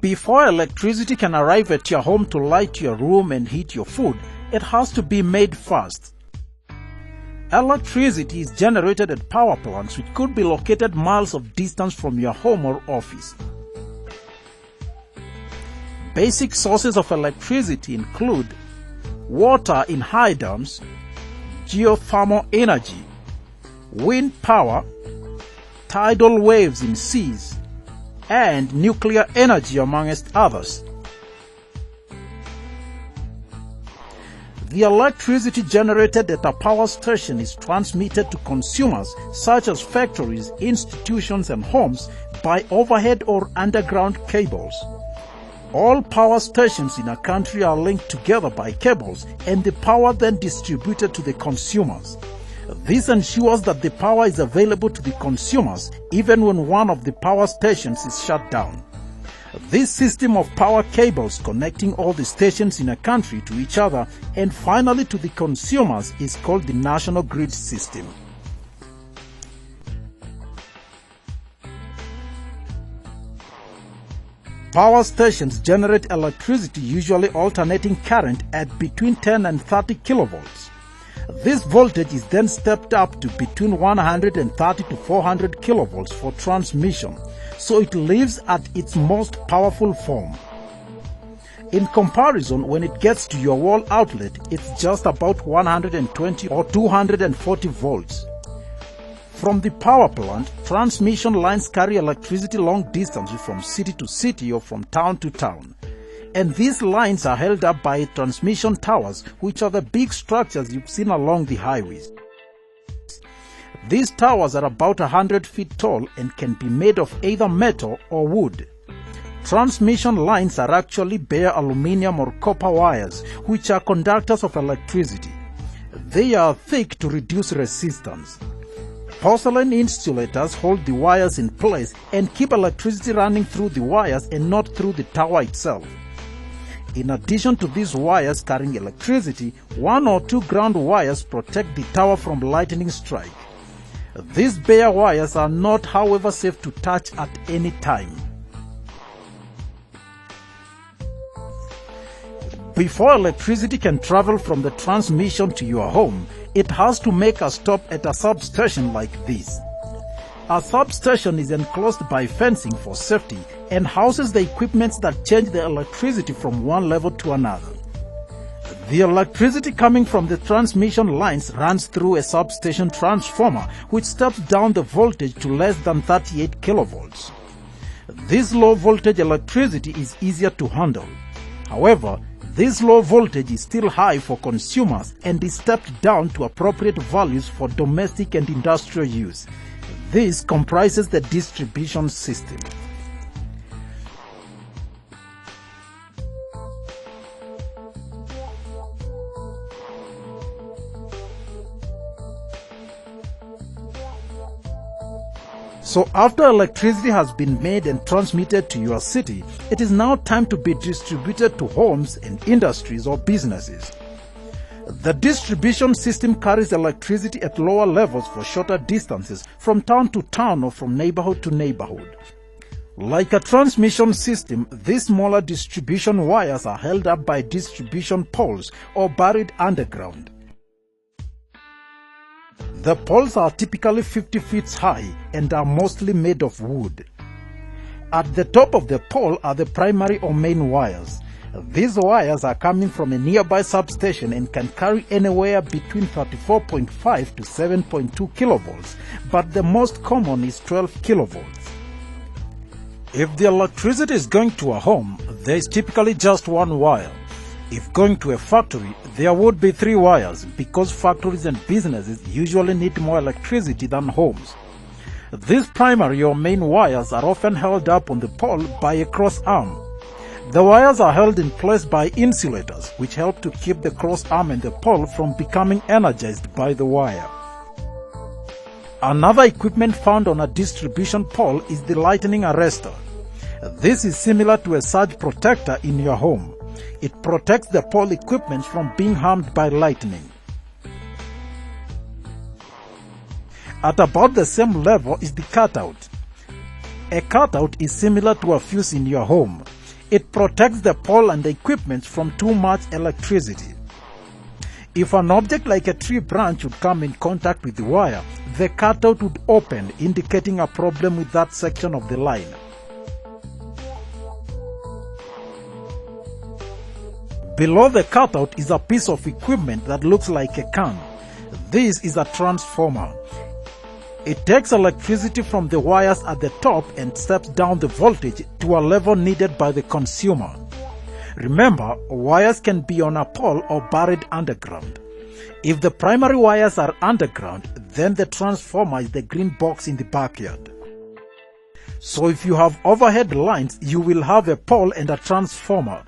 Before electricity can arrive at your home to light your room and heat your food, it has to be made first. Electricity is generated at power plants which could be located miles of distance from your home or office. Basic sources of electricity include water in high dams, geothermal energy, wind power, tidal waves in seas, and nuclear energy, amongst others. The electricity generated at a power station is transmitted to consumers such as factories, institutions, and homes by overhead or underground cables. All power stations in a country are linked together by cables, and the power then distributed to the consumers. This ensures that the power is available to the consumers even when one of the power stations is shut down. This system of power cables connecting all the stations in a country to each other and finally to the consumers is called the national grid system. Power stations generate electricity, usually alternating current at between 10 and 30 kilovolts. This voltage is then stepped up to between 130 to 400 kilovolts for transmission, so it lives at its most powerful form. In comparison, when it gets to your wall outlet, it's just about 120 or 240 volts. From the power plant, transmission lines carry electricity long distances from city to city or from town to town. And these lines are held up by transmission towers, which are the big structures you've seen along the highways. These towers are about 100 feet tall and can be made of either metal or wood. Transmission lines are actually bare aluminum or copper wires, which are conductors of electricity. They are thick to reduce resistance. Porcelain insulators hold the wires in place and keep electricity running through the wires and not through the tower itself. In addition to these wires carrying electricity, 1 or 2 ground wires protect the tower from lightning strike. These bare wires are not, however, safe to touch at any time. Before electricity can travel from the transmission to your home, it has to make a stop at a substation like this. A substation is enclosed by fencing for safety and houses the equipment that change the electricity from one level to another. The electricity coming from the transmission lines runs through a substation transformer which steps down the voltage to less than 38 kilovolts. This low voltage electricity is easier to handle. However, this low voltage is still high for consumers and is stepped down to appropriate values for domestic and industrial use. This comprises the distribution system. So after electricity has been made and transmitted to your city, it is now time to be distributed to homes and industries or businesses. The distribution system carries electricity at lower levels for shorter distances from town to town or from neighborhood to neighborhood. Like a transmission system, these smaller distribution wires are held up by distribution poles or buried underground. The poles are typically 50 feet high and are mostly made of wood. At the top of the pole are the primary or main wires. These wires are coming from a nearby substation and can carry anywhere between 34.5 to 7.2 kilovolts, but the most common is 12 kilovolts. If the electricity is going to a home, there is typically just one wire. If going to a factory, there would be 3 wires because factories and businesses usually need more electricity than homes. These primary or main wires are often held up on the pole by a cross arm. The wires are held in place by insulators, which help to keep the cross arm and the pole from becoming energized by the wire. Another equipment found on a distribution pole is the lightning arrestor. This is similar to a surge protector in your home. It protects the pole equipment from being harmed by lightning. At about the same level is the cutout. A cutout is similar to a fuse in your home. It protects the pole and the equipment from too much electricity. If an object like a tree branch would come in contact with the wire, the cutout would open, indicating a problem with that section of the line. Below the cutout is a piece of equipment that looks like a can. This is a transformer. It takes electricity from the wires at the top and steps down the voltage to a level needed by the consumer. Remember, wires can be on a pole or buried underground. If the primary wires are underground, then the transformer is the green box in the backyard. So if you have overhead lines, you will have a pole and a transformer.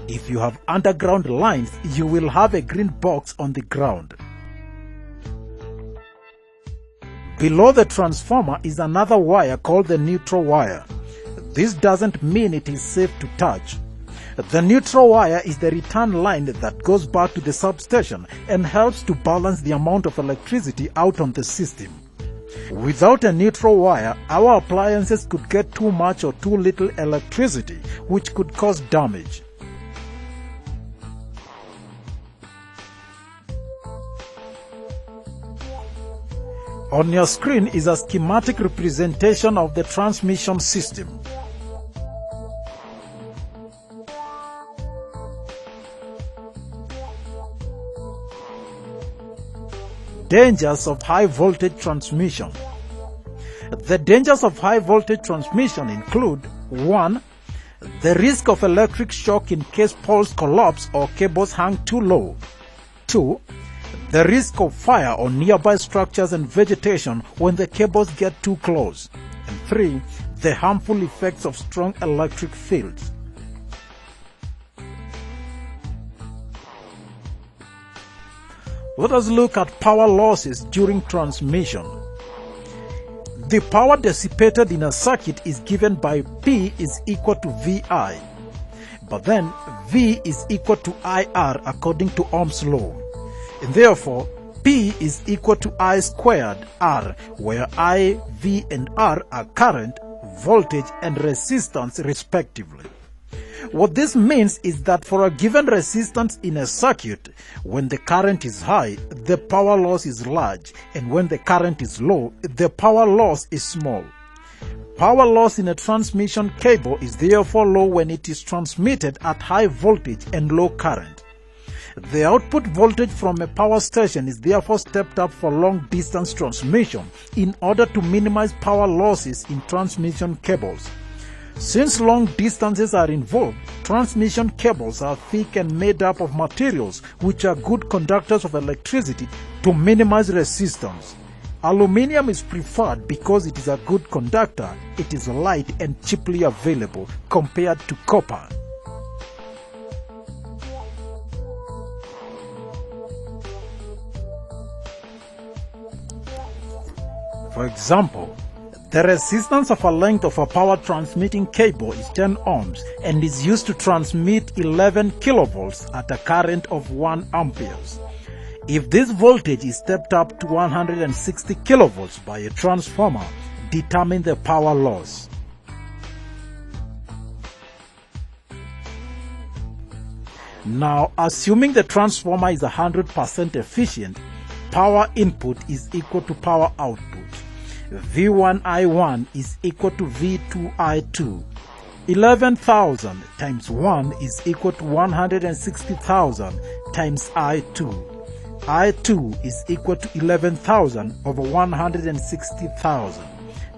If you have underground lines, you will have a green box on the ground. Below the transformer is another wire called the neutral wire. This doesn't mean it is safe to touch. The neutral wire is the return line that goes back to the substation and helps to balance the amount of electricity out on the system. Without a neutral wire, our appliances could get too much or too little electricity, which could cause damage. On your screen is a schematic representation of the transmission system. Dangers of high voltage transmission. The dangers of high voltage transmission include 1. The risk of electric shock in case poles collapse or cables hang too low. 2. The risk of fire on nearby structures and vegetation when the cables get too close. And 3. The harmful effects of strong electric fields. Let us look at power losses during transmission. The power dissipated in a circuit is given by P is equal to VI. But then V is equal to IR according to Ohm's law. And therefore, P is equal to I squared R, where I, V and R are current, voltage and resistance respectively. What this means is that for a given resistance in a circuit, when the current is high, the power loss is large, and when the current is low, the power loss is small. Power loss in a transmission cable is therefore low when it is transmitted at high voltage and low current. The output voltage from a power station is therefore stepped up for long-distance transmission in order to minimize power losses in transmission cables. Since long distances are involved, transmission cables are thick and made up of materials which are good conductors of electricity to minimize resistance. Aluminium is preferred because it is a good conductor, it is light and cheaply available compared to copper. For example, the resistance of a length of a power transmitting cable is 10 ohms and is used to transmit 11 kilovolts at a current of 1 amperes. If this voltage is stepped up to 160 kilovolts by a transformer, determine the power loss. Now, assuming the transformer is 100% efficient, power input is equal to power output. V1I1 is equal to V2I2. 11,000 times 1 is equal to 160,000 times I2. I2 is equal to 11,000 over 160,000.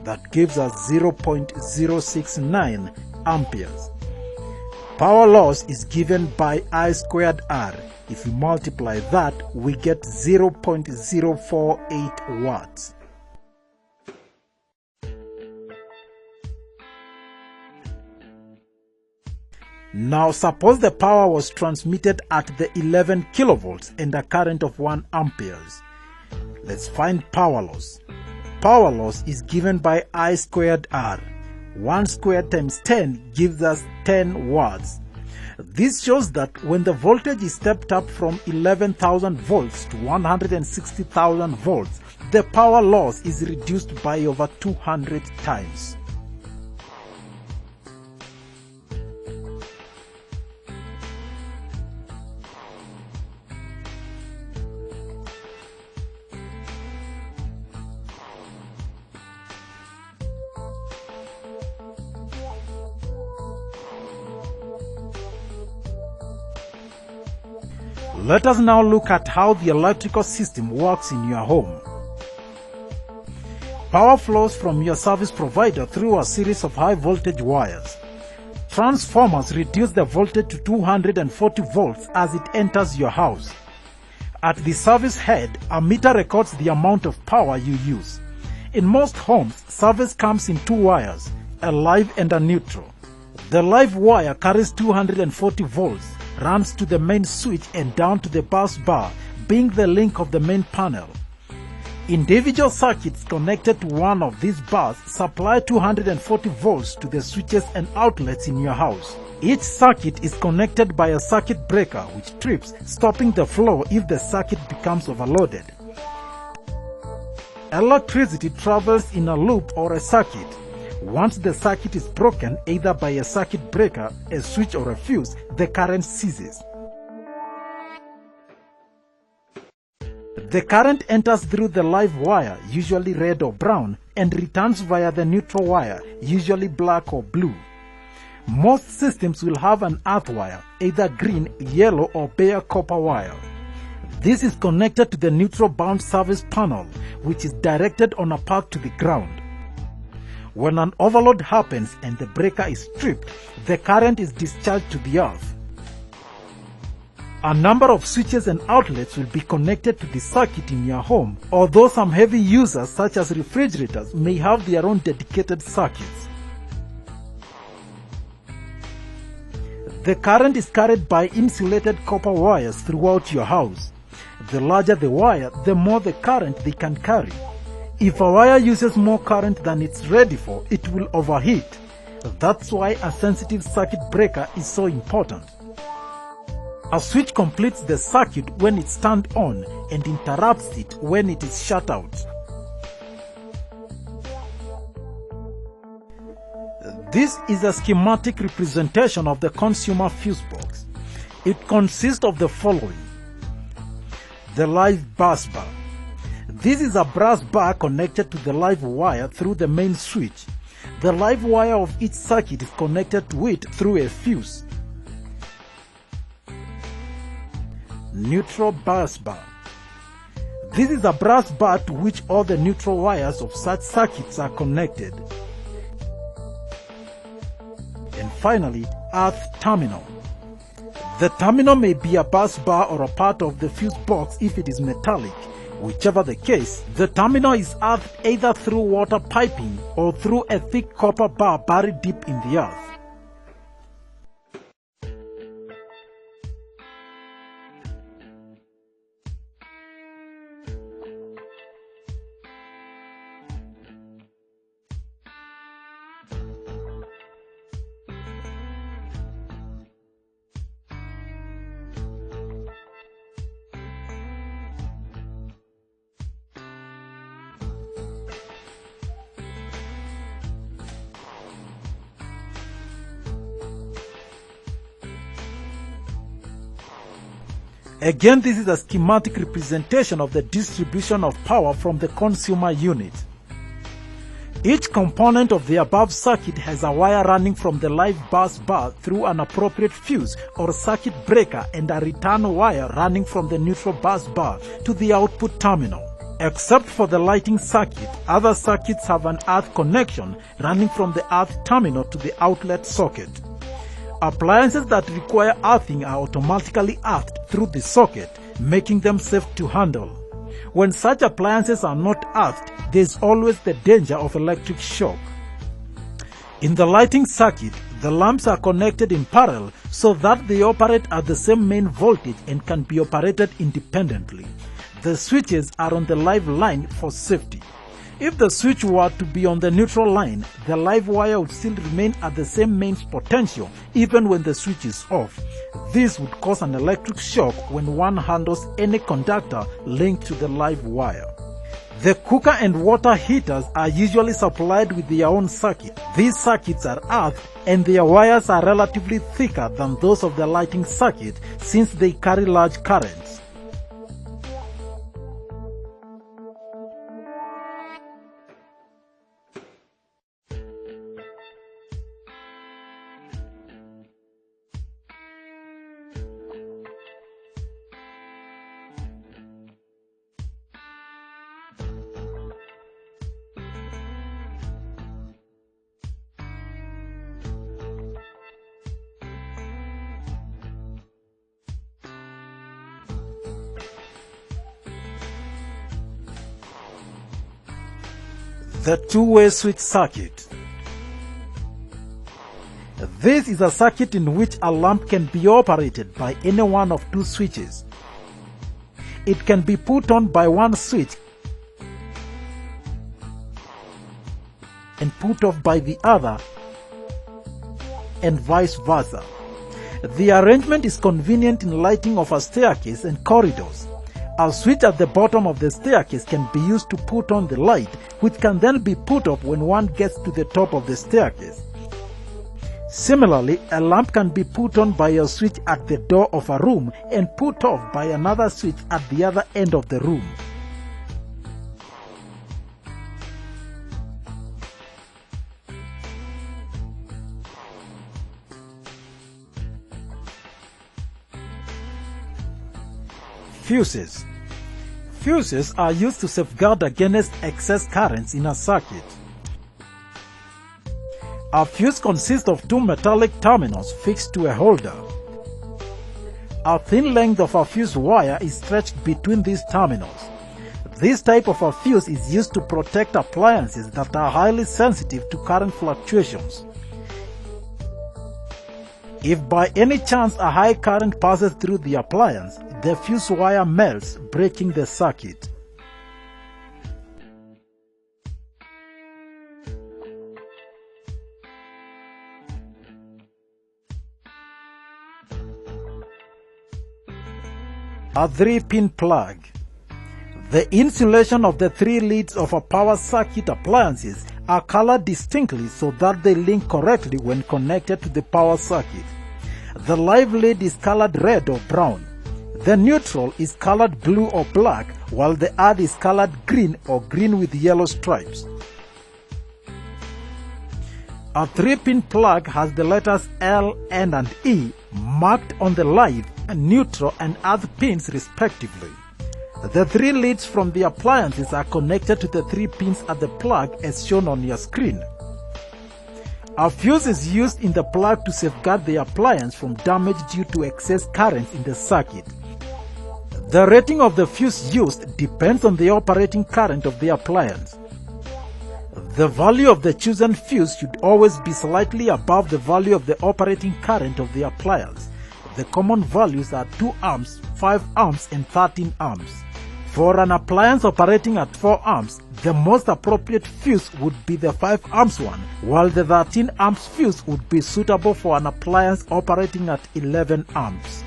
That gives us 0.069 amperes. Power loss is given by I squared R. If we multiply that, we get 0.048 watts. Now suppose the power was transmitted at the 11 kilovolts and a current of 1 amperes. Let's find power loss. Power loss is given by I squared R. 1 squared times 10 gives us 10 watts. This shows that when the voltage is stepped up from 11,000 volts to 160,000 volts, the power loss is reduced by over 200 times. Let us now look at how the electrical system works in your home. Power flows from your service provider through a series of high voltage wires. Transformers reduce the voltage to 240 volts as it enters your house. At the service head, a meter records the amount of power you use. In most homes, service comes in two wires, a live and a neutral. The live wire carries 240 volts, runs to the main switch and down to the bus bar, being the link of the main panel. Individual circuits connected to one of these bars supply 240 volts to the switches and outlets in your house. Each circuit is connected by a circuit breaker which trips, stopping the flow if the circuit becomes overloaded. Electricity travels in a loop or a circuit. Once the circuit is broken either by a circuit breaker, a switch or a fuse, the current ceases. The current enters through the live wire, usually red or brown, and returns via the neutral wire, usually black or blue. Most systems will have an earth wire, either green, yellow or bare copper wire. This is connected to the neutral bound service panel, which is directed on a path to the ground. When an overload happens and the breaker is tripped, the current is discharged to the earth. A number of switches and outlets will be connected to the circuit in your home, although some heavy users such as refrigerators may have their own dedicated circuits. The current is carried by insulated copper wires throughout your house. The larger the wire, the more the current they can carry. If a wire uses more current than it's ready for, it will overheat. That's why a sensitive circuit breaker is so important. A switch completes the circuit when it's turned on and interrupts it when it is shut out. This is a schematic representation of the consumer fuse box. It consists of the following. The live bus bar. This is a brass bar connected to the live wire through the main switch. The live wire of each circuit is connected to it through a fuse. Neutral bus bar. This is a brass bar to which all the neutral wires of such circuits are connected. And finally, earth terminal. The terminal may be a bus bar or a part of the fuse box if it is metallic. Whichever the case, the terminal is earthed either through water piping or through a thick copper bar buried deep in the earth. Again, this is a schematic representation of the distribution of power from the consumer unit. Each component of the above circuit has a wire running from the live bus bar through an appropriate fuse or circuit breaker and a return wire running from the neutral bus bar to the output terminal. Except for the lighting circuit, other circuits have an earth connection running from the earth terminal to the outlet socket. Appliances that require earthing are automatically earthed through the socket, making them safe to handle. When such appliances are not earthed, there is always the danger of electric shock. In the lighting circuit, the lamps are connected in parallel so that they operate at the same main voltage and can be operated independently. The switches are on the live line for safety. If the switch were to be on the neutral line, the live wire would still remain at the same mains potential even when the switch is off. This would cause an electric shock when one handles any conductor linked to the live wire. The cooker and water heaters are usually supplied with their own circuit. These circuits are earthed and their wires are relatively thicker than those of the lighting circuit since they carry large currents. The two-way switch circuit. This is a circuit in which a lamp can be operated by any one of two switches. It can be put on by one switch and put off by the other, and vice versa. The arrangement is convenient in lighting of a staircase and corridors. A switch at the bottom of the staircase can be used to put on the light, which can then be put off when one gets to the top of the staircase. Similarly, a lamp can be put on by a switch at the door of a room and put off by another switch at the other end of the room. Fuses. Fuses are used to safeguard against excess currents in a circuit. A fuse consists of two metallic terminals fixed to a holder. A thin length of a fuse wire is stretched between these terminals. This type of a fuse is used to protect appliances that are highly sensitive to current fluctuations. If by any chance a high current passes through the appliance, the fuse wire melts, breaking the circuit. A 3-pin plug. The insulation of the 3 leads of a power circuit appliances are colored distinctly so that they link correctly when connected to the power circuit. The live lead is colored red or brown. The neutral is colored blue or black, while the earth is colored green or green with yellow stripes. A 3-pin plug has the letters L, N, and E marked on the live, neutral, and earth pins respectively. The 3 leads from the appliances are connected to the 3 pins at the plug as shown on your screen. A fuse is used in the plug to safeguard the appliance from damage due to excess current in the circuit. The rating of the fuse used depends on the operating current of the appliance. The value of the chosen fuse should always be slightly above the value of the operating current of the appliance. The common values are 2 amps, 5 amps, and 13 amps. For an appliance operating at 4 amps, the most appropriate fuse would be the 5 amps one, while the 13 amps fuse would be suitable for an appliance operating at 11 amps.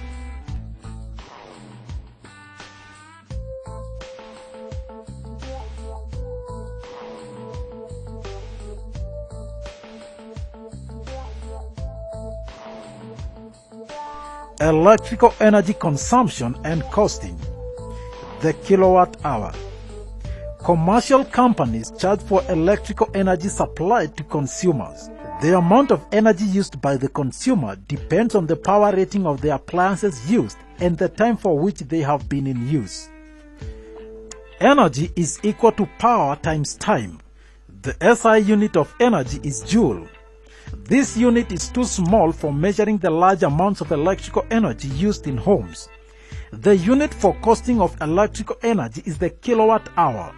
Electrical energy consumption and costing. The kilowatt hour. Commercial companies charge for electrical energy supplied to consumers. The amount of energy used by the consumer depends on the power rating of the appliances used and the time for which they have been in use. Energy is equal to power times time. The SI unit of energy is joule. This unit is too small for measuring the large amounts of electrical energy used in homes. The unit for costing of electrical energy is the kilowatt hour.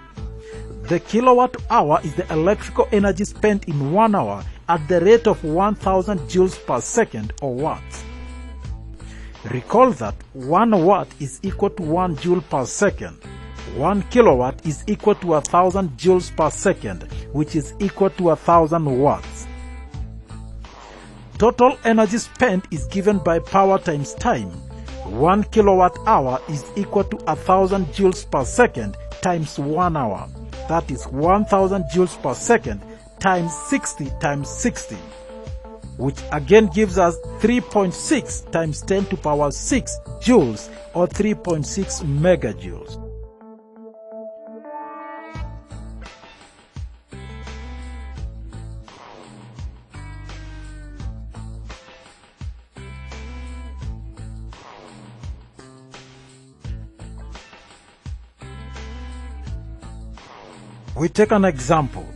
The kilowatt hour is the electrical energy spent in 1 hour at the rate of 1000 joules per second or watts. Recall that 1 watt is equal to 1 joule per second. 1 kilowatt is equal to 1000 joules per second, which is equal to 1000 watts. Total energy spent is given by power times time. 1 kilowatt hour is equal to 1000 joules per second times 1 hour. That is 1000 joules per second times 60 times 60, which again gives us 3.6 times 10 to the power 6 joules or 3.6 megajoules. We take an example.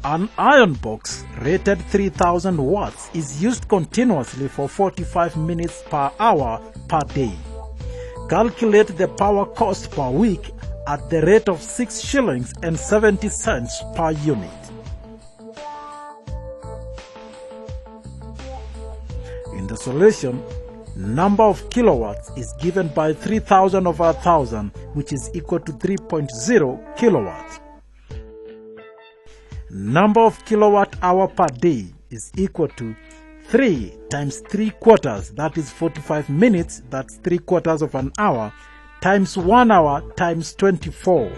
An iron box rated 3000 watts is used continuously for 45 minutes per hour per day. Calculate the power cost per week at the rate of 6 shillings and 70 cents per unit. In the solution, number of kilowatts is given by 3000 over 1000, which is equal to 3.0 kilowatts. Number of kilowatt hour per day is equal to 3 times 3/4, that is 45 minutes, that's 3/4 of an hour, times 1 hour times 24.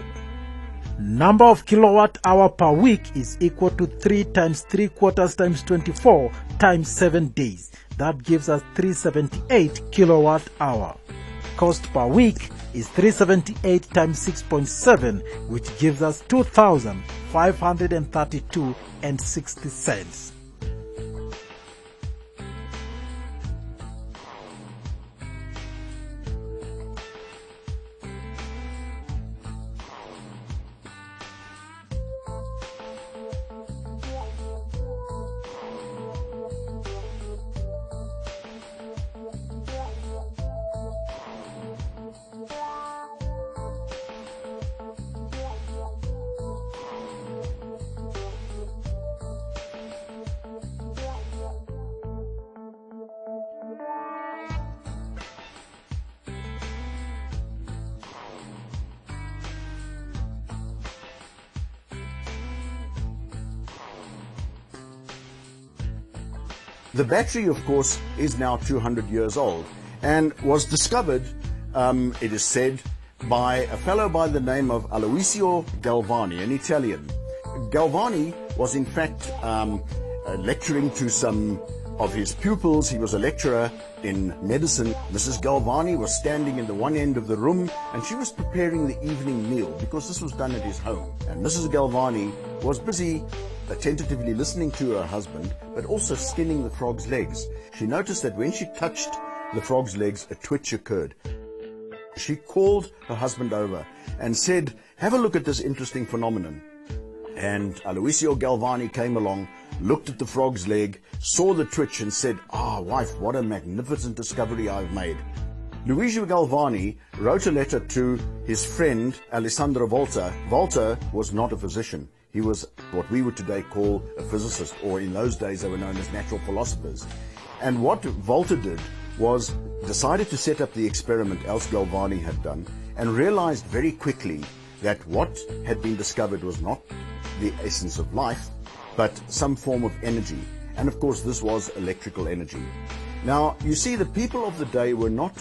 Number of kilowatt hour per week is equal to 3 times 3/4 times 24 times 7 days. That gives us 378 kilowatt hour. Cost per week is 378 times 6.7, which gives us 2,532.60. The battery, of course, is now 200 years old and was discovered, it is said, by a fellow by the name of Aloisio Galvani, an Italian. Galvani was in fact lecturing to some of his pupils. He was a lecturer in medicine. Mrs. Galvani was standing in the one end of the room and she was preparing the evening meal because this was done at his home. And Mrs. Galvani was busy attentively listening to her husband, but also skinning the frog's legs. She noticed that when she touched the frog's legs, a twitch occurred. She called her husband over and said, "Have a look at this interesting phenomenon." And Aloisio Galvani came along, looked at the frog's leg, saw the twitch and said, "Wife, what a magnificent discovery I've made." Luigi Galvani wrote a letter to his friend Alessandro Volta. Volta was not a physician. He was what we would today call a physicist, or in those days they were known as natural philosophers. And what Volta did was decided to set up the experiment Els Galvani had done, and realized very quickly that what had been discovered was not the essence of life, but some form of energy. And of course this was electrical energy. Now you see, the people of the day were not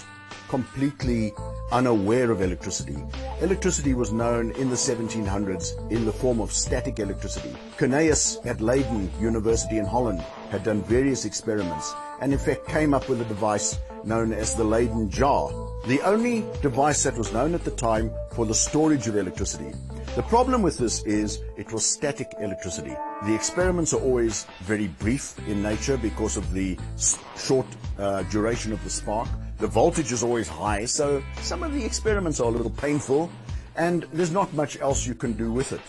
completely unaware of electricity. Electricity was known in the 1700s in the form of static electricity. Cornelius at Leiden University in Holland had done various experiments and in fact came up with a device known as the Leyden jar, the only device that was known at the time for the storage of electricity. The problem with this is it was static electricity. The experiments are always very brief in nature because of the short duration of the spark. The voltage is always high, so some of the experiments are a little painful and there's not much else you can do with it.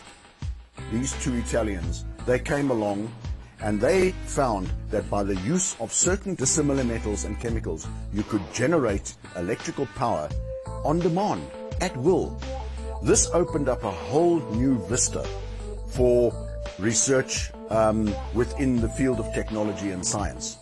These two Italians, they came along and they found that by the use of certain dissimilar metals and chemicals, you could generate electrical power on demand, at will. This opened up a whole new vista for research within the field of technology and science.